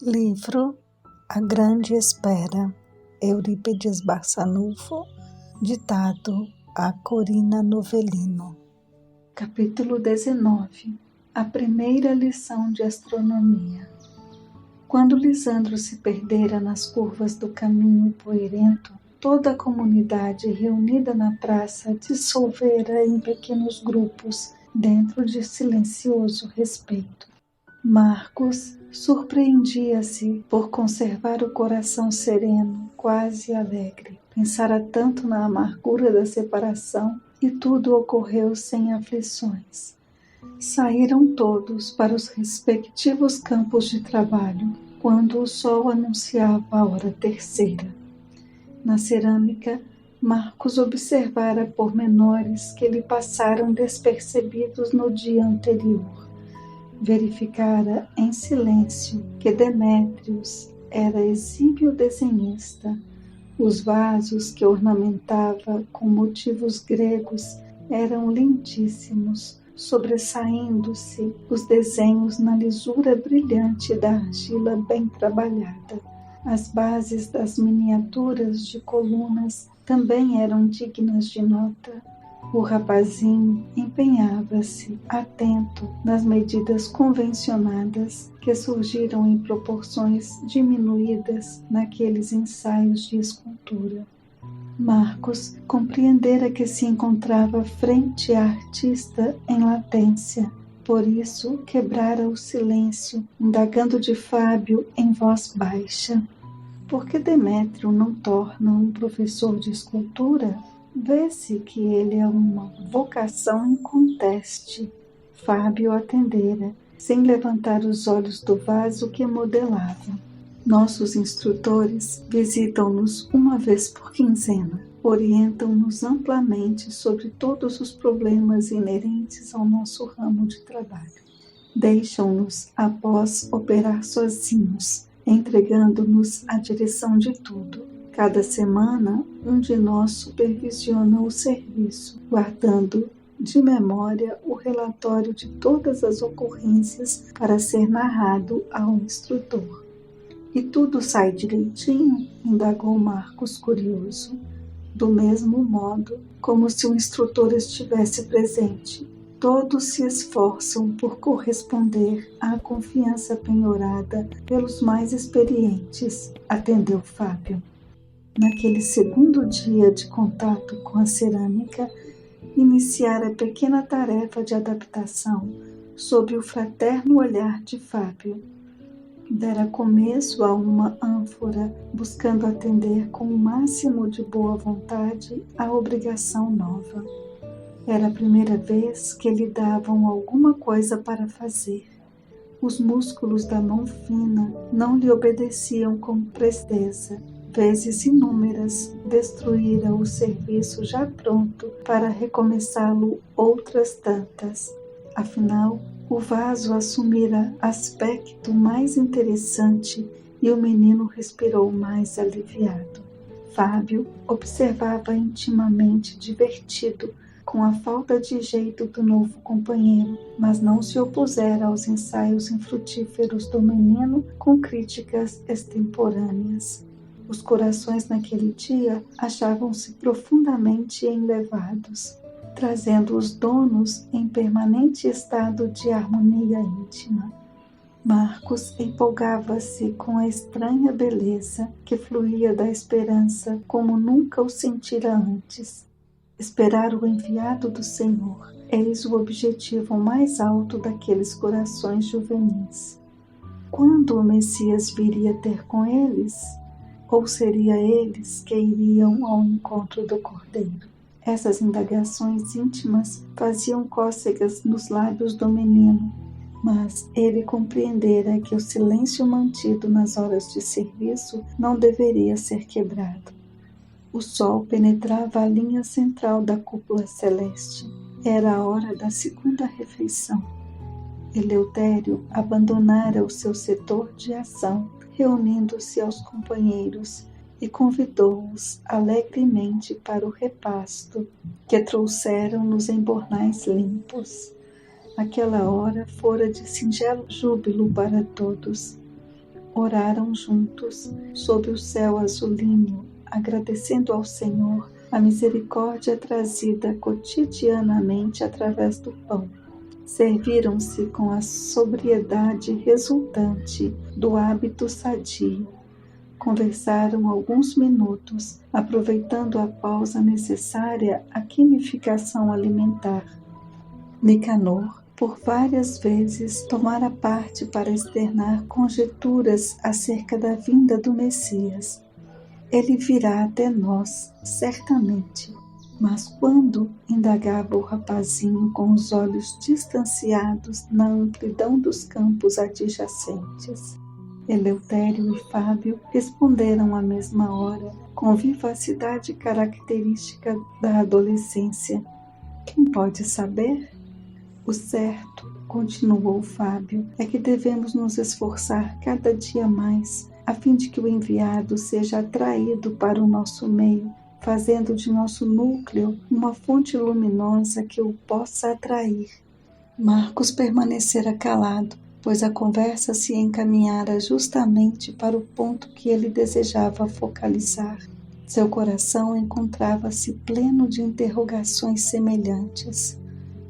Livro A Grande Espera, Eurípides Barçanufo, ditado a Corina Novellino. Capítulo 19. A primeira lição de astronomia. Quando Lisandro se perdera nas curvas do caminho poeirento, toda a comunidade reunida na praça dissolvera em pequenos grupos, dentro de silencioso respeito. Marcos surpreendia-se por conservar o coração sereno, quase alegre. Pensara tanto na amargura da separação e tudo ocorreu sem aflições. Saíram todos para os respectivos campos de trabalho, quando o sol anunciava a hora terceira. Na cerâmica, Marcos observara pormenores que lhe passaram despercebidos no dia anterior. Verificara em silêncio que Demétrios era exímio desenhista. Os vasos que ornamentava com motivos gregos eram lindíssimos, sobressaindo-se os desenhos na lisura brilhante da argila bem trabalhada. As bases das miniaturas de colunas também eram dignas de nota. O rapazinho empenhava-se, atento nas medidas convencionadas que surgiram em proporções diminuídas naqueles ensaios de escultura. Marcos compreendera que se encontrava frente à artista em latência. Por isso, quebrara o silêncio, indagando de Fábio em voz baixa. Por que Demétrio não torna um professor de escultura? Vê-se que ele é uma vocação inconteste. Fábio atendera, sem levantar os olhos do vaso que modelava. Nossos instrutores visitam-nos uma vez por quinzena. Orientam-nos amplamente sobre todos os problemas inerentes ao nosso ramo de trabalho. Deixam-nos, após operar sozinhos, entregando-nos a direção de tudo. Cada semana, um de nós supervisiona o serviço, guardando de memória o relatório de todas as ocorrências para ser narrado ao instrutor. E tudo sai direitinho? Indagou Marcos curioso. Do mesmo modo, como se o instrutor estivesse presente. Todos se esforçam por corresponder à confiança penhorada pelos mais experientes, atendeu Fábio. Naquele segundo dia de contato com a cerâmica, iniciara a pequena tarefa de adaptação sob o fraterno olhar de Fábio. Dera começo a uma ânfora, buscando atender com o máximo de boa vontade à obrigação nova. Era a primeira vez que lhe davam alguma coisa para fazer. Os músculos da mão fina não lhe obedeciam com presteza. Vezes inúmeras destruíra o serviço já pronto para recomeçá-lo outras tantas. Afinal, o vaso assumira aspecto mais interessante e o menino respirou mais aliviado. Fábio observava intimamente divertido com a falta de jeito do novo companheiro, mas não se opusera aos ensaios infrutíferos do menino com críticas extemporâneas. Os corações naquele dia achavam-se profundamente enlevados, trazendo os donos em permanente estado de harmonia íntima. Marcos empolgava-se com a estranha beleza que fluía da esperança como nunca o sentira antes. Esperar o enviado do Senhor, eis o objetivo mais alto daqueles corações juvenis. Quando o Messias viria ter com eles? Ou seria eles que iriam ao encontro do Cordeiro? Essas indagações íntimas faziam cócegas nos lábios do menino, mas ele compreendera que o silêncio mantido nas horas de serviço não deveria ser quebrado. O sol penetrava a linha central da cúpula celeste. Era a hora da segunda refeição. Eleutério abandonara o seu setor de ação, reunindo-se aos companheiros, e convidou-os alegremente para o repasto que trouxeram nos embornais limpos. Aquela hora fora de singelo júbilo para todos. Oraram juntos, sob o céu azulíneo, agradecendo ao Senhor a misericórdia trazida cotidianamente através do pão. Serviram-se com a sobriedade resultante do hábito sadio. Conversaram alguns minutos, aproveitando a pausa necessária à quimificação alimentar. Nicanor, por várias vezes, tomara parte para externar conjecturas acerca da vinda do Messias. Ele virá até nós, certamente. Mas quando indagava o rapazinho com os olhos distanciados na amplidão dos campos adjacentes, Eleutério e Fábio responderam à mesma hora, com vivacidade característica da adolescência. Quem pode saber? O certo, continuou Fábio, é que devemos nos esforçar cada dia mais, a fim de que o enviado seja atraído para o nosso meio, fazendo de nosso núcleo uma fonte luminosa que o possa atrair. Marcos permanecera calado, pois a conversa se encaminhara justamente para o ponto que ele desejava focalizar. Seu coração encontrava-se pleno de interrogações semelhantes.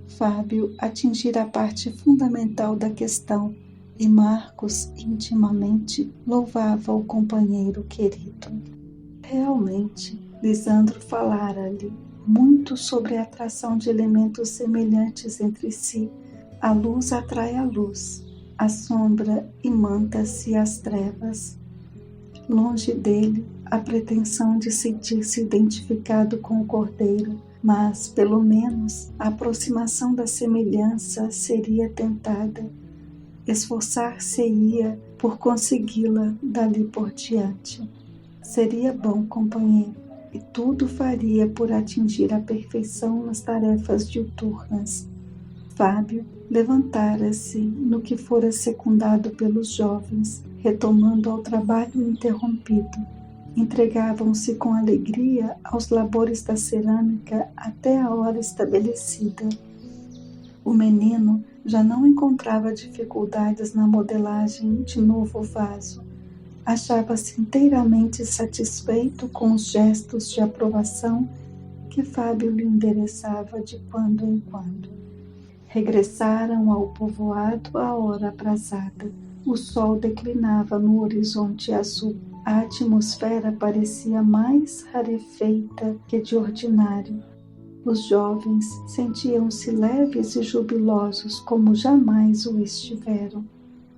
Fábio atingira a parte fundamental da questão e Marcos, intimamente, louvava o companheiro querido. Realmente, Lisandro falara-lhe muito sobre a atração de elementos semelhantes entre si. A luz atrai a luz, a sombra imanta-se às trevas. Longe dele a pretensão de sentir-se identificado com o Cordeiro, mas, pelo menos, a aproximação da semelhança seria tentada. Esforçar-se-ia por consegui-la dali por diante. Seria bom companheiro, e tudo faria por atingir a perfeição nas tarefas diuturnas. Fábio levantara-se no que fora secundado pelos jovens, retomando ao trabalho interrompido. Entregavam-se com alegria aos labores da cerâmica até a hora estabelecida. O menino já não encontrava dificuldades na modelagem de novo vaso. Achava-se inteiramente satisfeito com os gestos de aprovação que Fábio lhe endereçava de quando em quando. Regressaram ao povoado à hora aprazada. O sol declinava no horizonte azul. A atmosfera parecia mais rarefeita que de ordinário. Os jovens sentiam-se leves e jubilosos como jamais o estiveram.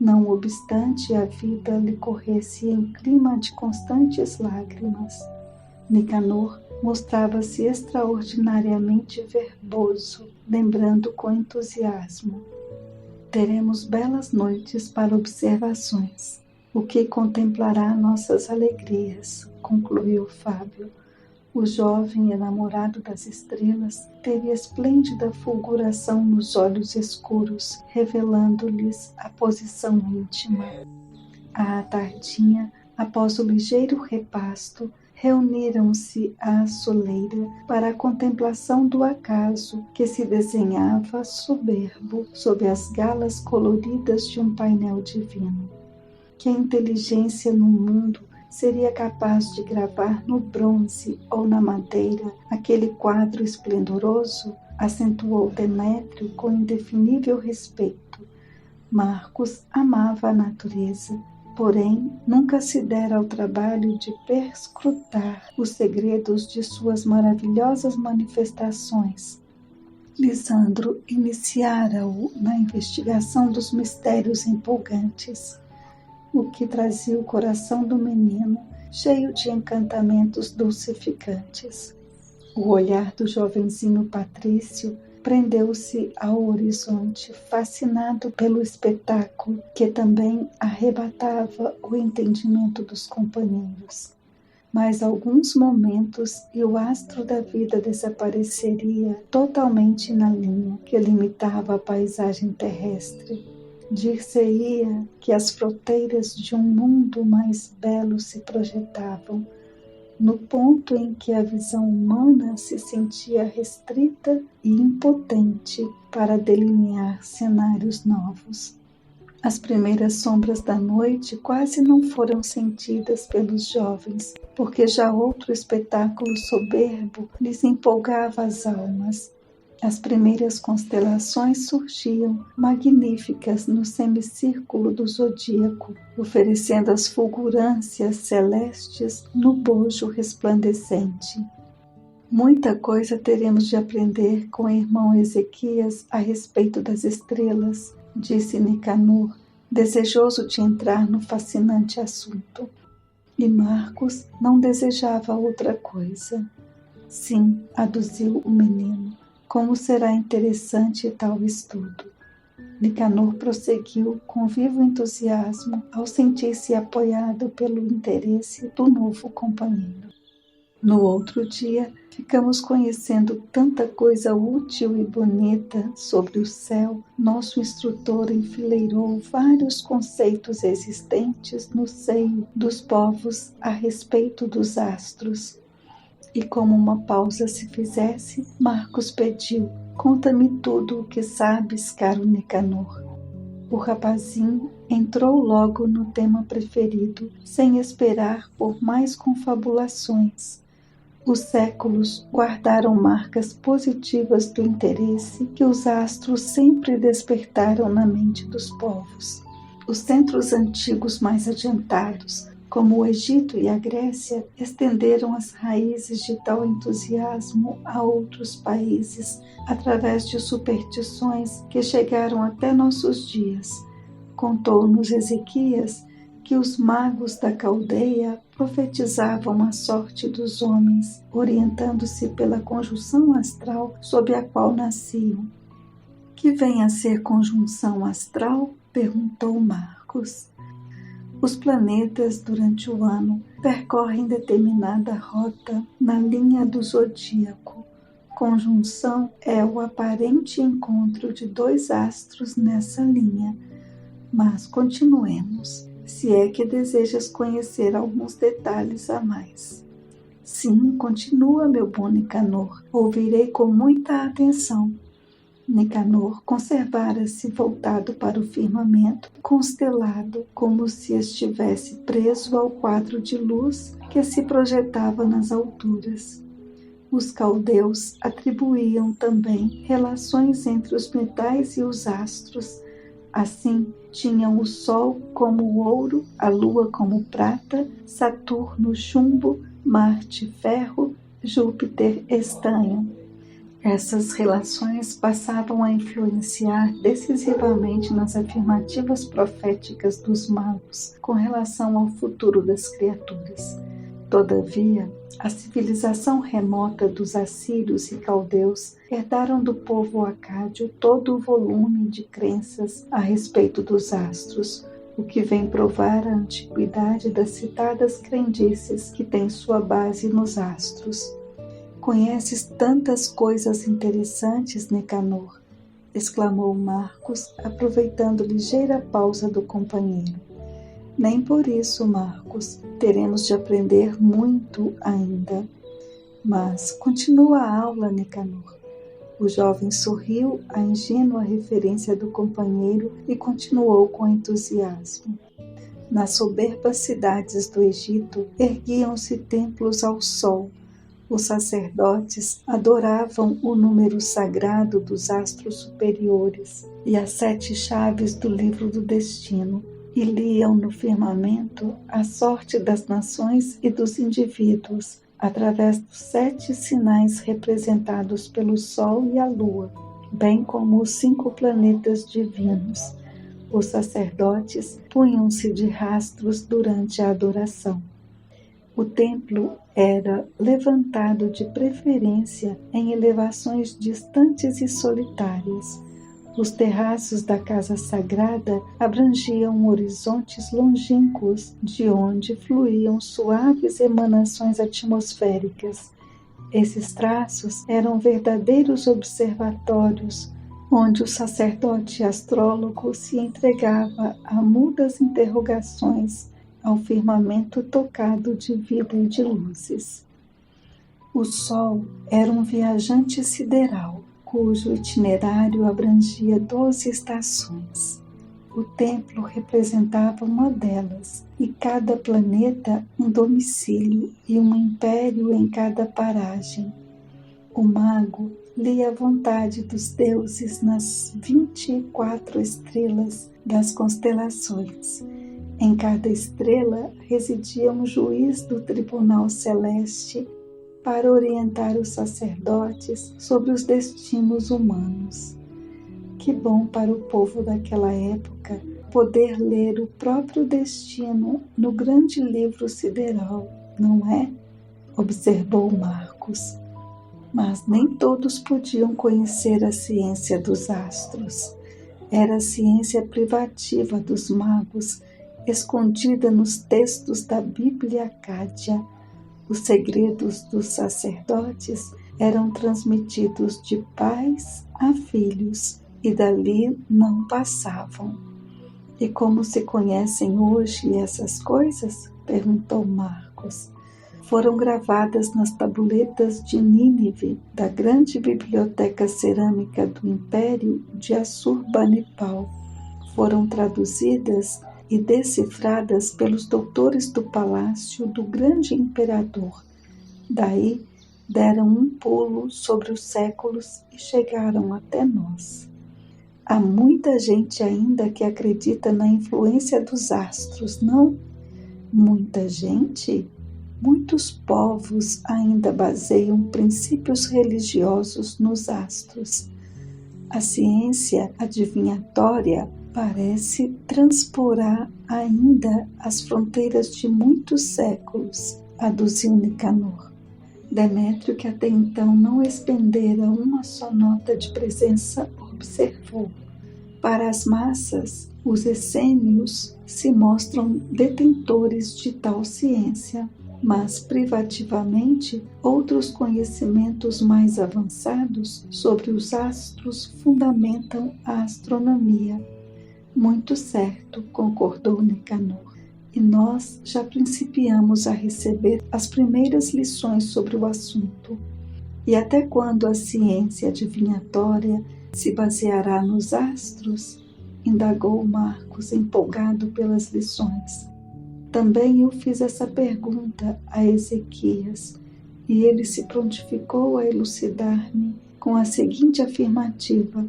Não obstante a vida lhe corresse em clima de constantes lágrimas. Nicanor mostrava-se extraordinariamente verboso, lembrando com entusiasmo: teremos belas noites para observações, o que contemplará nossas alegrias, concluiu Fábio. O jovem enamorado das estrelas teve esplêndida fulguração nos olhos escuros, revelando-lhes a posição íntima. À tardinha, após o ligeiro repasto, reuniram-se à soleira para a contemplação do acaso que se desenhava soberbo sob as galas coloridas de um painel divino. Que a inteligência no mundo seria capaz de gravar no bronze ou na madeira aquele quadro esplendoroso? Acentuou Demétrio com indefinível respeito. Marcos amava a natureza, porém nunca se dera ao trabalho de perscrutar os segredos de suas maravilhosas manifestações. Lisandro iniciara-o na investigação dos mistérios empolgantes, o que trazia o coração do menino cheio de encantamentos dulcificantes. O olhar do jovenzinho Patrício prendeu-se ao horizonte, fascinado pelo espetáculo que também arrebatava o entendimento dos companheiros. Mais alguns momentos e o astro da vida desapareceria totalmente na linha que limitava a paisagem terrestre. Dir-se-ia que as fronteiras de um mundo mais belo se projetavam, no ponto em que a visão humana se sentia restrita e impotente para delinear cenários novos. As primeiras sombras da noite quase não foram sentidas pelos jovens, porque já outro espetáculo soberbo lhes empolgava as almas. As primeiras constelações surgiam, magníficas, no semicírculo do zodíaco, oferecendo as fulgurâncias celestes no bojo resplandecente. Muita coisa teremos de aprender com o irmão Ezequias a respeito das estrelas, disse Nicanor, desejoso de entrar no fascinante assunto. E Marcos não desejava outra coisa. Sim, aduziu o menino, como será interessante tal estudo. Nicanor prosseguiu com vivo entusiasmo ao sentir-se apoiado pelo interesse do novo companheiro. No outro dia, ficamos conhecendo tanta coisa útil e bonita sobre o céu. Nosso instrutor enfileirou vários conceitos existentes no seio dos povos a respeito dos astros. E como uma pausa se fizesse, Marcos pediu: conta-me tudo o que sabes, caro Nicanor. O rapazinho entrou logo no tema preferido, sem esperar por mais confabulações. Os séculos guardaram marcas positivas do interesse que os astros sempre despertaram na mente dos povos. Os centros antigos mais adiantados, como o Egito e a Grécia, estenderam as raízes de tal entusiasmo a outros países, através de superstições que chegaram até nossos dias. Contou-nos Ezequias que os magos da Caldeia profetizavam a sorte dos homens, orientando-se pela conjunção astral sob a qual nasciam. Que vem a ser conjunção astral? Perguntou Marcos. Os planetas, durante o ano, percorrem determinada rota na linha do zodíaco. Conjunção é o aparente encontro de dois astros nessa linha. Mas continuemos, se é que desejas conhecer alguns detalhes a mais. Sim, continua, meu bom Nicanor, ouvirei com muita atenção. Nicanor conservara-se voltado para o firmamento, constelado, como se estivesse preso ao quadro de luz que se projetava nas alturas. Os caldeus atribuíam também relações entre os metais e os astros. Assim, tinham o Sol como ouro, a Lua como prata, Saturno chumbo, Marte ferro, Júpiter estanho. Essas relações passavam a influenciar decisivamente nas afirmativas proféticas dos magos com relação ao futuro das criaturas. Todavia, a civilização remota dos assírios e caldeus herdaram do povo acádio todo o volume de crenças a respeito dos astros, o que vem provar a antiguidade das citadas crendices que têm sua base nos astros. Conheces tantas coisas interessantes, Nicanor, exclamou Marcos, aproveitando ligeira pausa do companheiro. Nem por isso, Marcos, teremos de aprender muito ainda. Mas continua a aula, Nicanor. O jovem sorriu à ingênua referência do companheiro e continuou com entusiasmo. Nas soberbas cidades do Egito erguiam-se templos ao sol. Os sacerdotes adoravam o número sagrado dos astros superiores e as 7 chaves do livro do destino, e liam no firmamento a sorte das nações e dos indivíduos, através dos 7 sinais representados pelo Sol e a Lua, bem como os 5 planetas divinos. Os sacerdotes punham-se de rastros durante a adoração. O templo era levantado de preferência em elevações distantes e solitárias. Os terraços da casa sagrada abrangiam horizontes longínquos, de onde fluíam suaves emanações atmosféricas. Esses traços eram verdadeiros observatórios, onde o sacerdote astrólogo se entregava a mudas interrogações ao firmamento tocado de vida e de luzes. O Sol era um viajante sideral, cujo itinerário abrangia 12 estações. O templo representava uma delas, e cada planeta um domicílio e um império em cada paragem. O mago lia a vontade dos deuses nas 24 estrelas das constelações. Em cada estrela residia um juiz do tribunal celeste para orientar os sacerdotes sobre os destinos humanos. Que bom para o povo daquela época poder ler o próprio destino no grande livro sideral, não é? Observou Marcos. Mas nem todos podiam conhecer a ciência dos astros. Era a ciência privativa dos magos, escondida nos textos da Bíblia Acádia. Os segredos dos sacerdotes eram transmitidos de pais a filhos e dali não passavam. E como se conhecem hoje essas coisas? Perguntou Marcos. Foram gravadas nas tabuletas de Nínive, da grande biblioteca cerâmica do Império de Assurbanipal. Foram traduzidas e decifradas pelos doutores do palácio do grande imperador. Daí deram um pulo sobre os séculos e chegaram até nós. Há muita gente ainda que acredita na influência dos astros, não? Muita gente? Muitos povos ainda baseiam princípios religiosos nos astros. A ciência adivinhatória parece transporar ainda as fronteiras de muitos séculos, aduziu Nicanor. Demétrio, que até então não expendera uma só nota de presença, observou. Para as massas, os essênios se mostram detentores de tal ciência, mas privativamente outros conhecimentos mais avançados sobre os astros fundamentam a astronomia. Muito certo, concordou Nicanor. E nós já principiamos a receber as primeiras lições sobre o assunto. E até quando a ciência adivinhatória se baseará nos astros? Indagou Marcos, empolgado pelas lições. Também eu fiz essa pergunta a Ezequias, e ele se prontificou a elucidar-me com a seguinte afirmativa: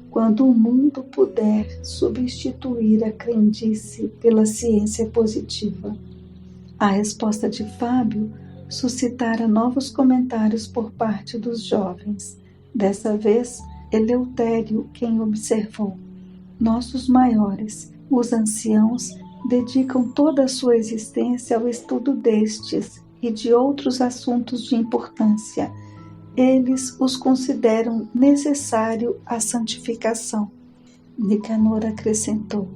quando o mundo puder substituir a crendice pela ciência positiva. A resposta de Fábio suscitara novos comentários por parte dos jovens. Dessa vez, Eleutério quem observou. Nossos maiores, os anciãos, dedicam toda a sua existência ao estudo destes e de outros assuntos de importância. Eles os consideram necessário à santificação. Nicanor acrescentou,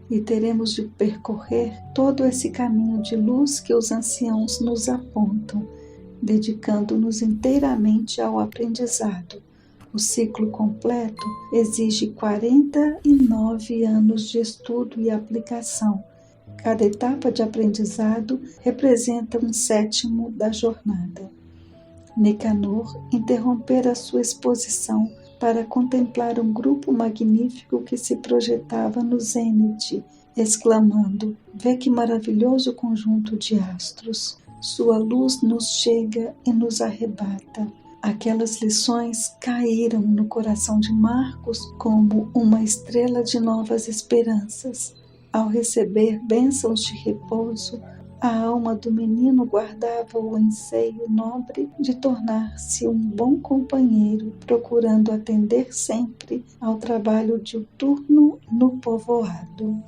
e teremos de percorrer todo esse caminho de luz que os anciãos nos apontam, dedicando-nos inteiramente ao aprendizado. O ciclo completo exige 49 anos de estudo e aplicação. Cada etapa de aprendizado representa um sétimo da jornada. Nicanor interrompera sua exposição para contemplar um grupo magnífico que se projetava no zênite, exclamando: vê que maravilhoso conjunto de astros! Sua luz nos chega e nos arrebata. Aquelas lições caíram no coração de Marcos como uma estrela de novas esperanças. Ao receber bênçãos de repouso, a alma do menino guardava o anseio nobre de tornar-se um bom companheiro, procurando atender sempre ao trabalho diuturno no povoado.